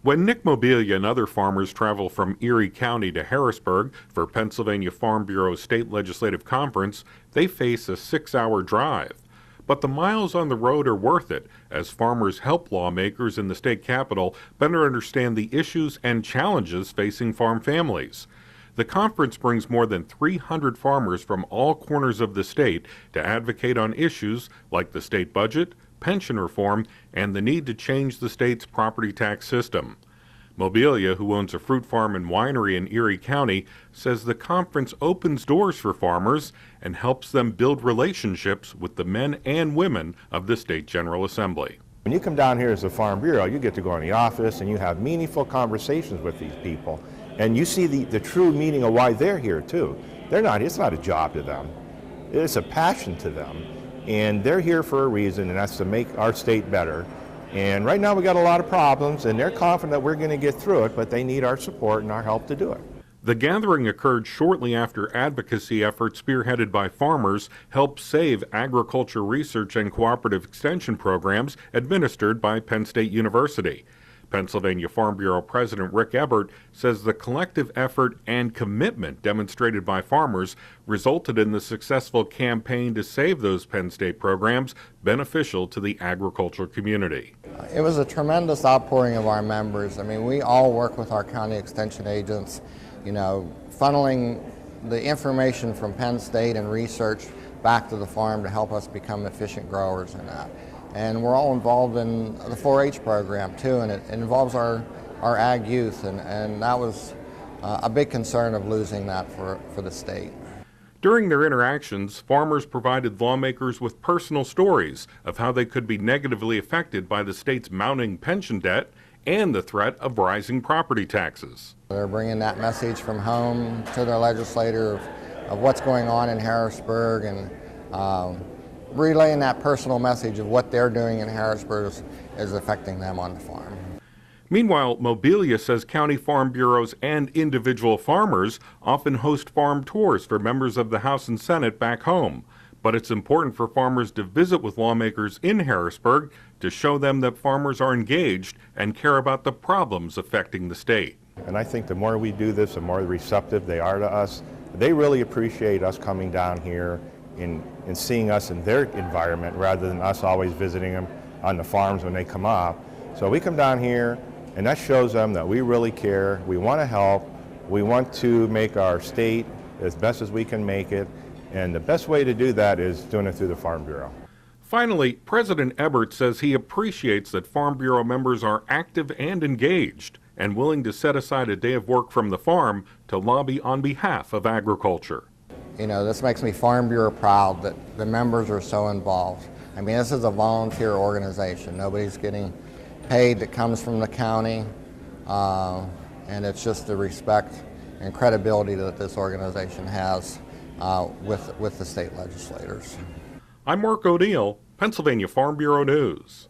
When Nick Mobilia and other farmers travel from Erie County to Harrisburg for Pennsylvania Farm Bureau's State Legislative Conference, they face a 6-hour drive. But the miles on the road are worth it, as farmers help lawmakers in the state capitol better understand the issues and challenges facing farm families. The conference brings more than 300 farmers from all corners of the state to advocate on issues like the state budget, pension reform, and the need to change the state's property tax system. Mobilia, who owns a fruit farm and winery in Erie County, says the conference opens doors for farmers and helps them build relationships with the men and women of the state General Assembly. When you come down here as a Farm Bureau, you get to go in the office and you have meaningful conversations with these people. And you see the true meaning of why they're here too. It's not a job to them. It's a passion to them. And they're here for a reason, and that's to make our state better. And right now we got a lot of problems, and they're confident that we're going to get through it, but they need our support and our help to do it. The gathering occurred shortly after advocacy efforts spearheaded by farmers helped save agriculture research and cooperative extension programs administered by Penn State University. Pennsylvania Farm Bureau President Rick Ebert says the collective effort and commitment demonstrated by farmers resulted in the successful campaign to save those Penn State programs beneficial to the agriculture community. It was a tremendous outpouring of our members. I mean, we all work with our county extension agents, funneling the information from Penn State and research back to the farm to help us become efficient growers in that. And we're all involved in the 4-H program too, and it involves our ag youth, and that was a big concern of losing that for the state. During their interactions, farmers provided lawmakers with personal stories of how they could be negatively affected by the state's mounting pension debt and the threat of rising property taxes. They're bringing that message from home to their legislator of what's going on in Harrisburg, and relaying that personal message of what they're doing in Harrisburg is affecting them on the farm. Meanwhile, Mobilia says county farm bureaus and individual farmers often host farm tours for members of the House and Senate back home. But it's important for farmers to visit with lawmakers in Harrisburg to show them that farmers are engaged and care about the problems affecting the state. And I think the more we do this, the more receptive they are to us. They really appreciate us coming down here and seeing us in their environment rather than us always visiting them on the farms when they come up. So we come down here, and that shows them that we really care, we want to help, we want to make our state as best as we can make it, and the best way to do that is doing it through the Farm Bureau. Finally, President Ebert says he appreciates that Farm Bureau members are active and engaged and willing to set aside a day of work from the farm to lobby on behalf of agriculture. This makes me Farm Bureau proud that the members are so involved. I mean, this is a volunteer organization. Nobody's getting paid that comes from the county, and it's just the respect and credibility that this organization has with the state legislators. I'm Mark O'Neill, Pennsylvania Farm Bureau News.